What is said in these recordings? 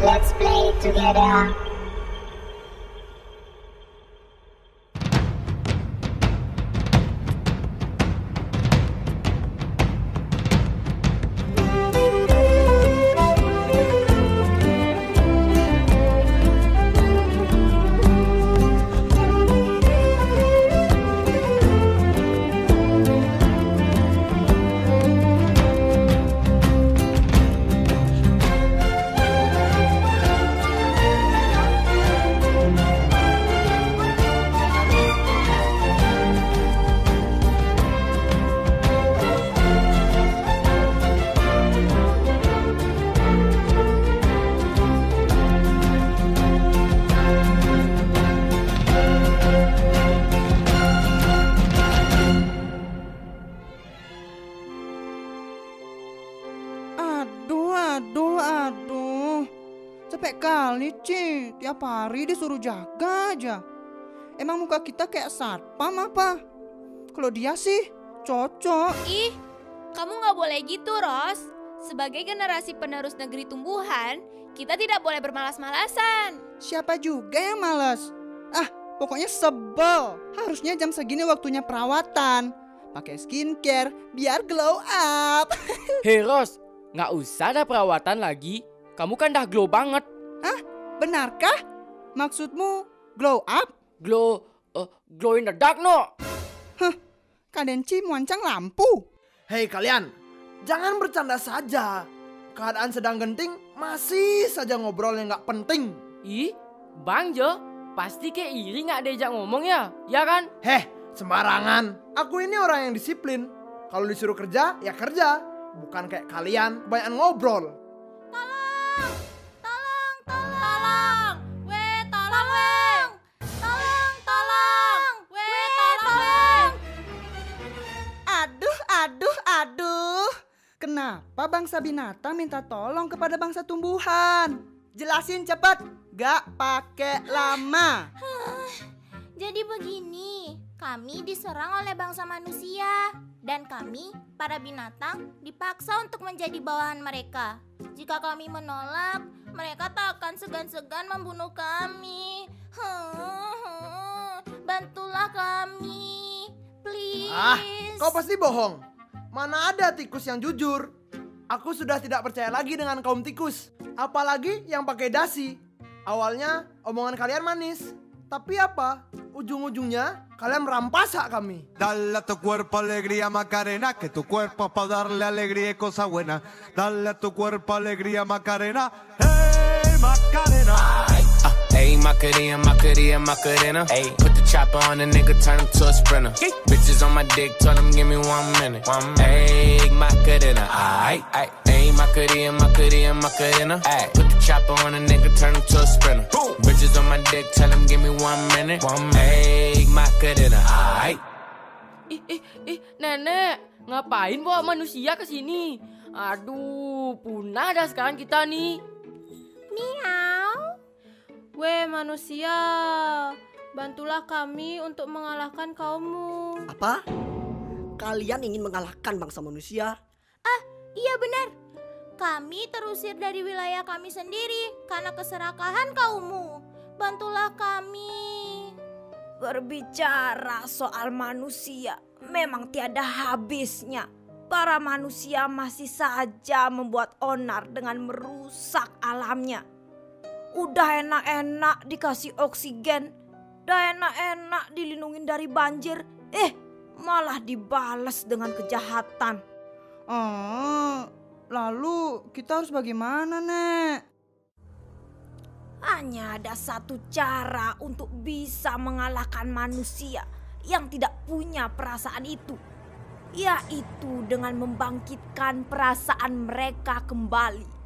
Let's play together. Aduh. Capek kali, Ci. Tiap hari disuruh jaga aja. Emang muka kita kayak satpam apa? Kalau dia sih cocok. Ih, kamu gak boleh gitu, Ros. Sebagai generasi penerus negeri tumbuhan, kita tidak boleh bermalas-malasan. Siapa juga yang malas? Pokoknya sebel. Harusnya jam segini waktunya perawatan. Pakai skincare biar glow up. Hei Ros, nggak usah ada perawatan lagi. Kamu kan dah glow banget. Benarkah? Maksudmu glow up? Glow in the dark no. Kadenci muancang lampu. Hei kalian, jangan bercanda saja. Keadaan sedang genting, masih saja ngobrol yang nggak penting. Ih, Bang Jo, pasti kayak iri nggak diajak ngomong ya? Ya kan? Heh, sembarangan. Aku ini orang yang disiplin. Kalau disuruh kerja, ya kerja. Bukan kayak kalian, kebanyakan ngobrol. Aduh. Kenapa bangsa binatang minta tolong kepada bangsa tumbuhan? Jelasin cepat, gak pakai lama. Jadi begini, kami diserang oleh bangsa manusia. Dan kami, para binatang, dipaksa untuk menjadi bawahan mereka. Jika kami menolak, mereka tak akan segan-segan membunuh kami. Bantulah kami, please. Kau pasti bohong. Mana ada tikus yang jujur? Aku sudah tidak percaya lagi dengan kaum tikus. Apalagi yang pakai dasi. Awalnya omongan kalian manis. Tapi apa? Ujung-ujungnya kalian merampas hak kami. Dale a tu cuerpo alegría Macarena, que tu cuerpo es para darle alegría y cosa buena. Dale a tu cuerpo alegría Macarena, hey Macarena. Ayy, Macarena. Ayy, put the chopper on the nigga, turn him to a sprinter. Bitches on my dick, tell him give me 1 minute. Ayy, Macarena. Ayy, Macarena. Ayy, put the chopper on the nigga, turn him to a sprinter. Bitches on my dick, tell him give me 1 minute. Ayy, Macarena. Nenek, ngapain bawa manusia ke sini? Aduh, punah dah sekarang kita nih. Miau. Weh manusia, bantulah kami untuk mengalahkan kaummu. Apa? Kalian ingin mengalahkan bangsa manusia? Iya benar. Kami terusir dari wilayah kami sendiri karena keserakahan kaummu. Bantulah kami. Berbicara soal manusia, memang tiada habisnya. Para manusia masih saja membuat onar dengan merusak alamnya. Udah enak-enak dikasih oksigen, udah enak-enak dilindungi dari banjir, malah dibalas dengan kejahatan. Lalu kita harus bagaimana, Nek? Hanya ada satu cara untuk bisa mengalahkan manusia yang tidak punya perasaan itu, yaitu dengan membangkitkan perasaan mereka kembali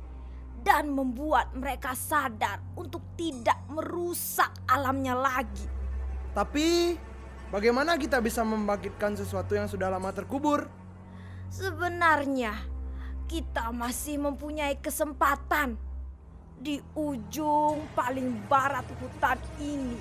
dan membuat mereka sadar untuk tidak merusak alamnya lagi. Tapi bagaimana kita bisa membangkitkan sesuatu yang sudah lama terkubur? Sebenarnya kita masih mempunyai kesempatan. Di ujung paling barat hutan ini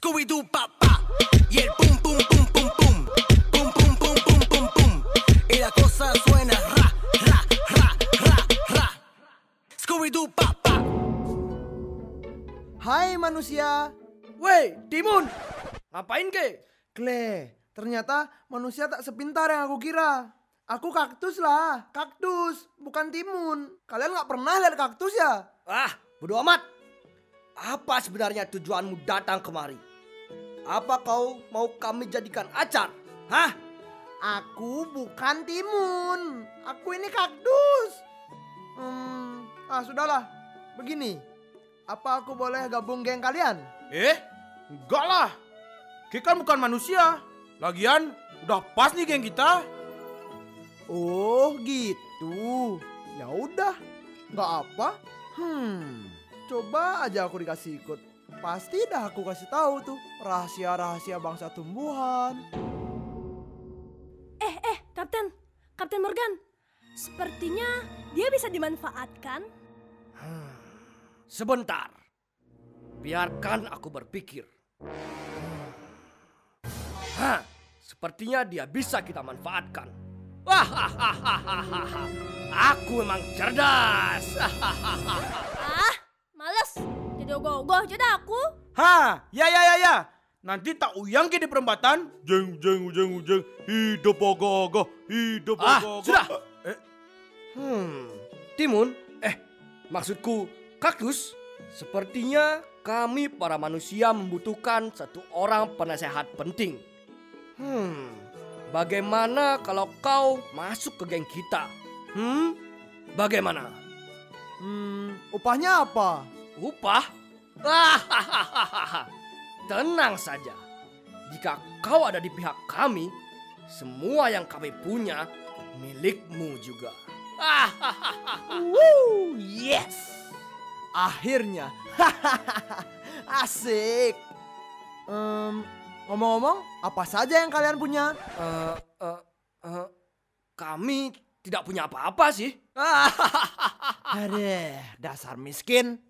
Scooby-Doo papá. Y el pum pum pum pum pum. Pum pum pum pum pum pum. Y la cosa suena ra ra ra ra ra. Scooby-Doo papá. Hai manusia. Weh, Timun. Ngapain ke? Kle, ternyata manusia tak sepintar yang aku kira. Aku kaktus lah, kaktus, bukan timun. Kalian gak pernah lihat kaktus ya? Ah, bodo amat. Apa sebenarnya tujuanmu datang kemari? Apa kau mau kami jadikan acar? Hah? Aku bukan timun. Aku ini kaktus. Sudahlah. Begini. Apa aku boleh gabung geng kalian? Enggak lah. Kita kan bukan manusia. Lagian udah pas nih geng kita. Oh gitu. Ya udah. Nggak apa. Coba aja aku dikasih ikut. Pasti dah aku kasih tahu tuh rahasia-rahasia bangsa tumbuhan. Kapten Morgan. Sepertinya dia bisa dimanfaatkan. Sebentar. Biarkan aku berpikir. Sepertinya dia bisa kita manfaatkan. Aku memang cerdas. Males. Jadi ogoh-ogoh jadi aku. Ya. Nanti tak uyang ke di perempatan. Jeng. Hidup ogoh-ogoh. Hidup ogoh-ogoh. Sudah. Timun. Maksudku kaktus. Sepertinya kami para manusia membutuhkan satu orang penasehat penting. Bagaimana kalau kau masuk ke geng kita? Bagaimana? Upahnya apa? Upah? Tenang saja. Jika kau ada di pihak kami, semua yang kami punya milikmu juga. Yes. Akhirnya. Asik. Ngomong-ngomong, apa saja yang kalian punya? Kami tidak punya apa-apa sih. Aduh, dasar miskin.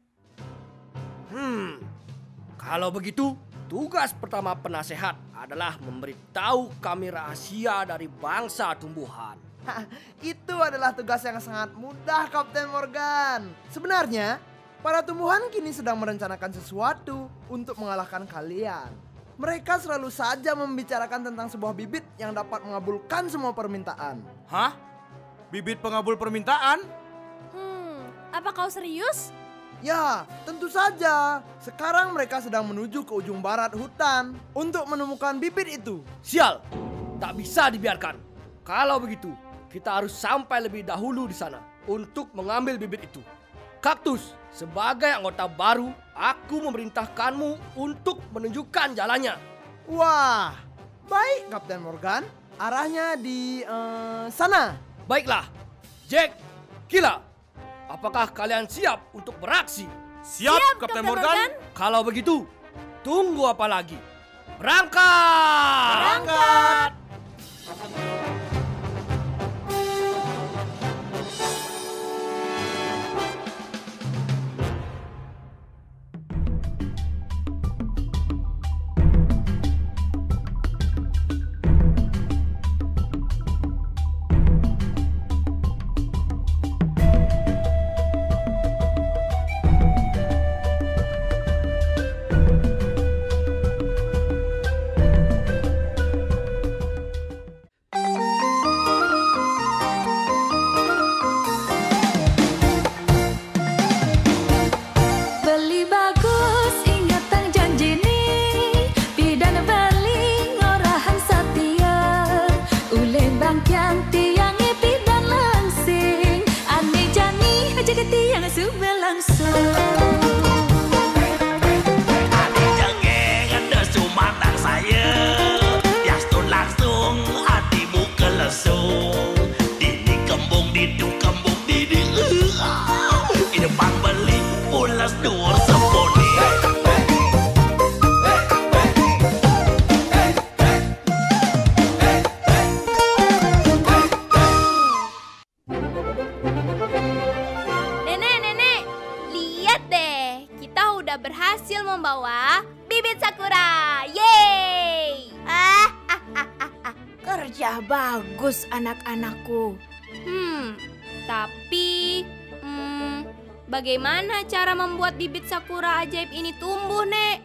Kalau begitu, tugas pertama penasehat adalah memberitahu kami rahasia dari bangsa tumbuhan. Itu adalah tugas yang sangat mudah, Kapten Morgan. Sebenarnya, para tumbuhan kini sedang merencanakan sesuatu untuk mengalahkan kalian. Mereka selalu saja membicarakan tentang sebuah bibit yang dapat mengabulkan semua permintaan. Hah? Bibit pengabul permintaan? Apa kau serius? Ya, tentu saja. Sekarang mereka sedang menuju ke ujung barat hutan untuk menemukan bibit itu. Sial, tak bisa dibiarkan. Kalau begitu, kita harus sampai lebih dahulu di sana untuk mengambil bibit itu. Kaktus, sebagai anggota baru, aku memerintahkanmu untuk menunjukkan jalannya. Wah, baik Kapten Morgan. Arahnya di sana. Baiklah, Jack, Kila, apakah kalian siap untuk beraksi? Siap, Kapten Morgan. Kalau begitu, tunggu apa lagi? Berangkat! Sudah bagus anak-anakku. Tapi bagaimana cara membuat bibit sakura ajaib ini tumbuh, Nek?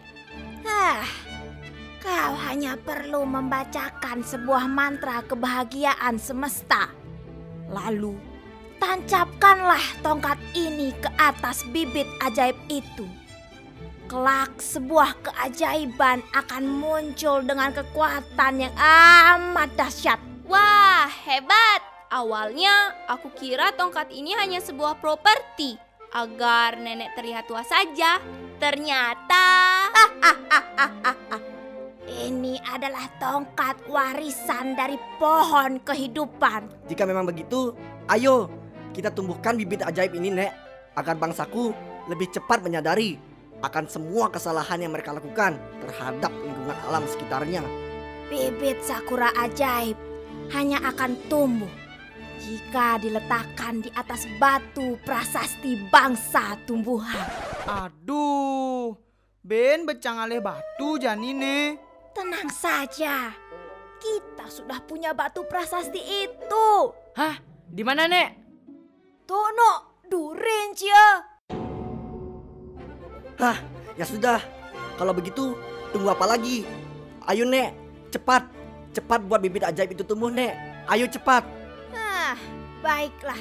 Kau hanya perlu membacakan sebuah mantra kebahagiaan semesta. Lalu, tancapkanlah tongkat ini ke atas bibit ajaib itu. Kelak sebuah keajaiban akan muncul dengan kekuatan yang amat dahsyat. Wah, hebat! Awalnya aku kira tongkat ini hanya sebuah properti agar nenek terlihat tua saja. Ternyata ini adalah tongkat warisan dari pohon kehidupan. Jika memang begitu, ayo kita tumbuhkan bibit ajaib ini, Nek, agar bangsaku lebih cepat menyadari akan semua kesalahan yang mereka lakukan terhadap lingkungan alam sekitarnya. Bibit sakura ajaib hanya akan tumbuh jika diletakkan di atas batu prasasti bangsa tumbuhan. Aduh, Ben becangale batu janine. Tenang saja, kita sudah punya batu prasasti itu. Hah? Di mana, Nek? Tono, durin cia. Hah, ya sudah. Kalau begitu, tunggu apa lagi? Ayo, Nek, cepat. Cepat buat bibit ajaib itu tumbuh, Nek. Ayo cepat. Baiklah.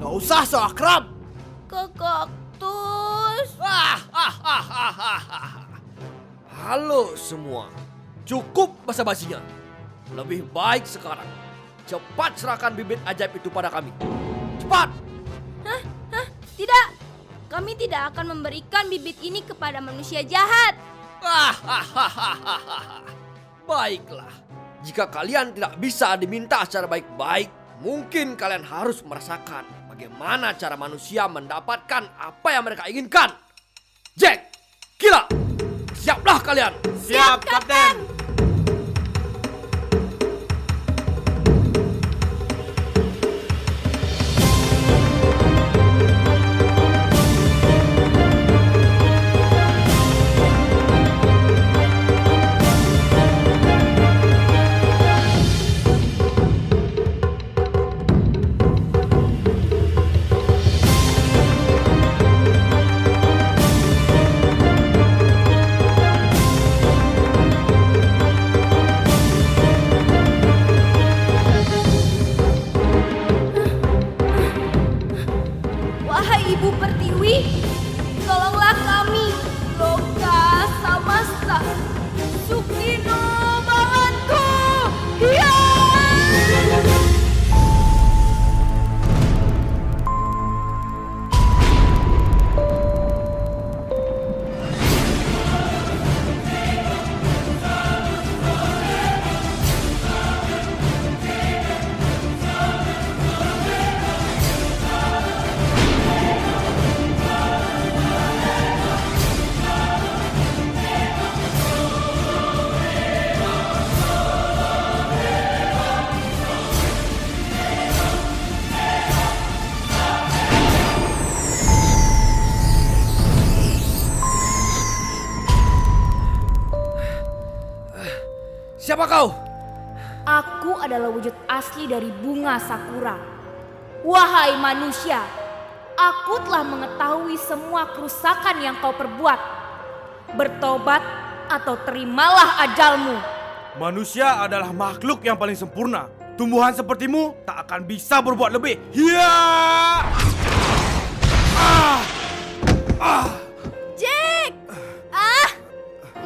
Gak usah so akrab. Ke kaktus. Halo semua, cukup basa-basinya. Lebih baik sekarang, cepat serahkan bibit ajaib itu pada kami. Cepat! Hah? Tidak. Kami tidak akan memberikan bibit ini kepada manusia jahat. Baiklah, jika kalian tidak bisa diminta secara baik-baik, mungkin kalian harus merasakan bagaimana cara manusia mendapatkan apa yang mereka inginkan. Jack, Kila, siaplah kalian. Siap, Kapten. Ibu Pertiwi, tolonglah kami, Loka Samasta, Sukino Bawantu, ya! Siapa kau? Aku adalah wujud asli dari bunga sakura. Wahai manusia, aku telah mengetahui semua kerusakan yang kau perbuat. Bertobat atau terimalah ajalmu. Manusia adalah makhluk yang paling sempurna. Tumbuhan sepertimu tak akan bisa berbuat lebih. Hiya! Jack!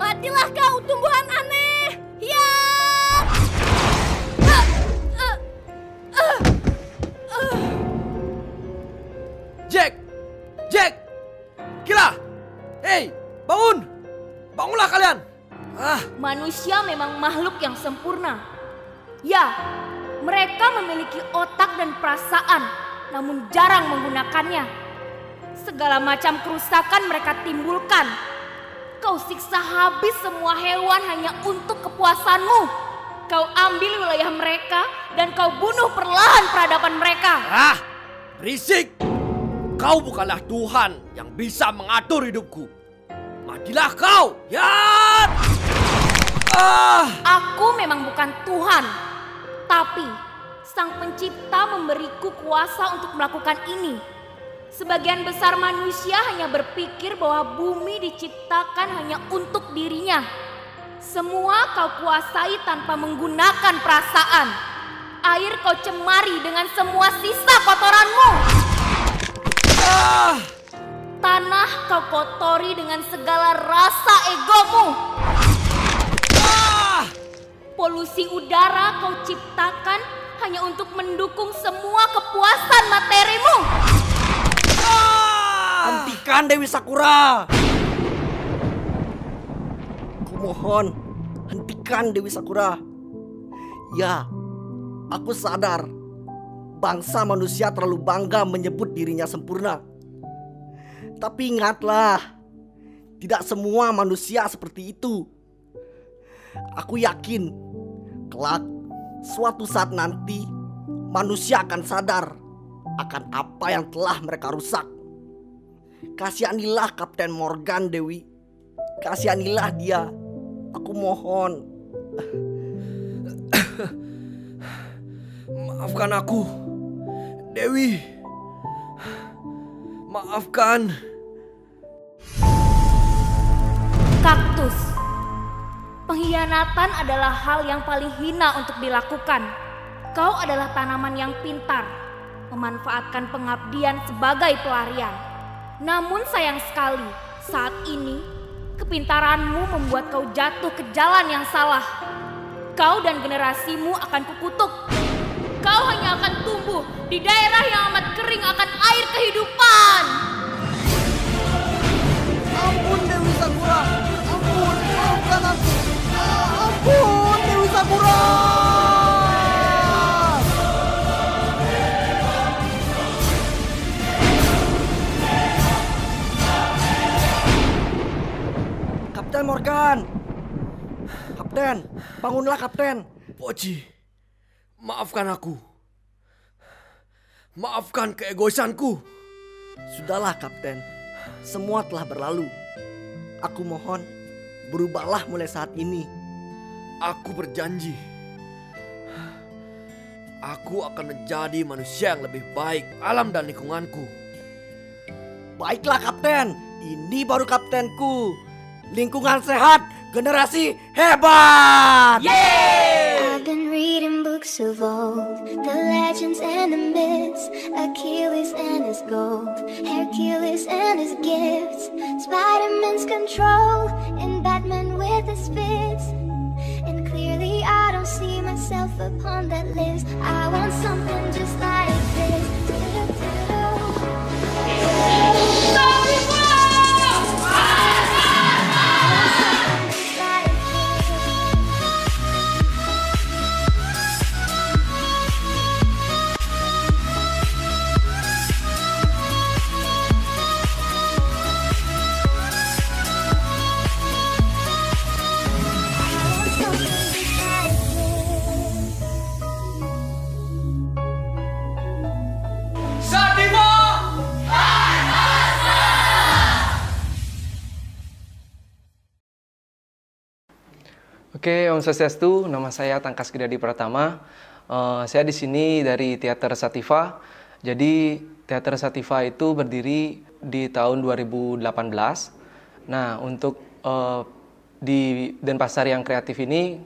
Matilah kau tumbuhan aneh! Ya! Jack! Jack! manusia memang makhluk yang sempurna. Ya, mereka memiliki otak dan perasaan, namun jarang menggunakannya. Segala macam kerusakan mereka timbulkan. Kau siksa habis semua hewan hanya untuk kepuasanmu. Kau ambil wilayah mereka dan kau bunuh perlahan peradaban mereka. Ah, berisik! Kau bukanlah Tuhan yang bisa mengatur hidupku. Matilah kau, ya! Aku memang bukan Tuhan, tapi Sang Pencipta memberiku kuasa untuk melakukan ini. Sebagian besar manusia hanya berpikir bahwa bumi diciptakan hanya untuk dirinya. Semua kau kuasai tanpa menggunakan perasaan. Air kau cemari dengan semua sisa kotoranmu. Tanah kau kotori dengan segala rasa egomu. Polusi udara kau ciptakan hanya untuk mendukung semua kepuasan materimu. Hentikan Dewi Sakura. Kumohon, hentikan Dewi Sakura. Ya, aku sadar bangsa manusia terlalu bangga menyebut dirinya sempurna. Tapi ingatlah, tidak semua manusia seperti itu. Aku yakin kelak suatu saat nanti manusia akan sadar akan apa yang telah mereka rusak. Kasihanilah Kapten Morgan, Dewi. Kasihanilah dia. Aku mohon. Maafkan aku, Dewi. Maafkan. Kaktus. Pengkhianatan adalah hal yang paling hina untuk dilakukan. Kau adalah tanaman yang pintar, memanfaatkan pengabdian sebagai pelarian. Namun sayang sekali, saat ini kepintaranmu membuat kau jatuh ke jalan yang salah. Kau dan generasimu akan kukutuk. Kau hanya akan tumbuh di daerah yang amat kering akan air kehidupan. Ampun Dewi Sakura, ampun, maafkan aku. Ampun Dewi Sakura. Kapten Morgan. Kapten, bangunlah Kapten. Poci, maafkan aku. Maafkan keegoisanku. Sudahlah Kapten, semua telah berlalu. Aku mohon, berubahlah mulai saat ini. Aku berjanji, aku akan menjadi manusia yang lebih baik alam dan lingkunganku. Baiklah Kapten, ini baru kaptenku. Lingkungan sehat, generasi hebat. I've been reading books of old, the legends and the myths, Achilles and his gold, Hercules and his gifts, Spider-Man's control, and Batman with his fists. And clearly I don't see myself upon that list. I want something just like this. Oke, Om Swastiastu, nama saya Tangkas Gidadi Pratama. Saya di sini dari Teater Sativa. Jadi Teater Sativa itu berdiri di tahun 2018. Nah, untuk di Denpasar yang kreatif ini,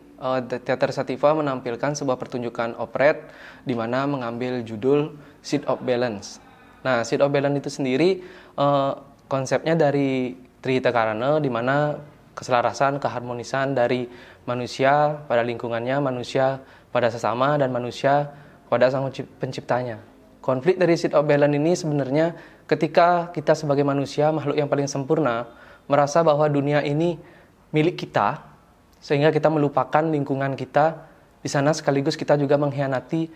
Teater Sativa menampilkan sebuah pertunjukan operet di mana mengambil judul Seed of Balance. Nah, Seed of Balance itu sendiri konsepnya dari Trihita Karana, di mana keselarasan, keharmonisan dari manusia pada lingkungannya, manusia pada sesama, dan manusia pada sang penciptanya. Konflik dari Seed of Balance ini sebenarnya ketika kita sebagai manusia, makhluk yang paling sempurna, merasa bahwa dunia ini milik kita, sehingga kita melupakan lingkungan kita di sana, sekaligus kita juga mengkhianati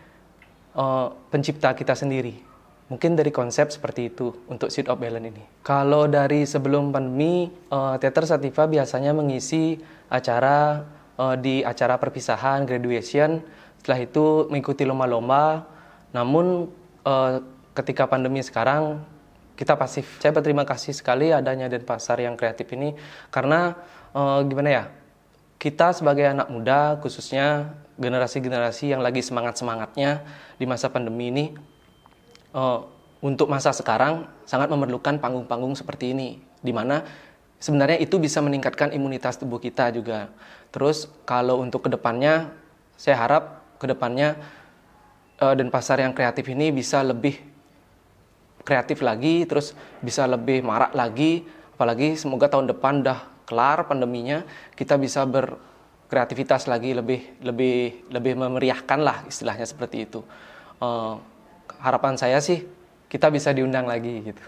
pencipta kita sendiri. Mungkin dari konsep seperti itu untuk Seed of Balance ini. Kalau dari sebelum pandemi, Teater Sativa biasanya mengisi acara di acara perpisahan, graduation. Setelah itu mengikuti lomba-lomba. Namun ketika pandemi sekarang kita pasif. Saya berterima kasih sekali adanya Denpasar yang kreatif ini, karena gimana ya, kita sebagai anak muda, khususnya generasi-generasi yang lagi semangat-semangatnya di masa pandemi ini, untuk masa sekarang sangat memerlukan panggung-panggung seperti ini, di mana sebenarnya itu bisa meningkatkan imunitas tubuh kita juga. Terus kalau untuk kedepannya, saya harap kedepannya Denpasar yang kreatif ini bisa lebih kreatif lagi, terus bisa lebih marak lagi, apalagi semoga tahun depan udah kelar pandeminya, kita bisa berkreativitas lagi, lebih memeriahkan lah, istilahnya seperti itu. Harapan saya sih kita bisa diundang lagi gitu.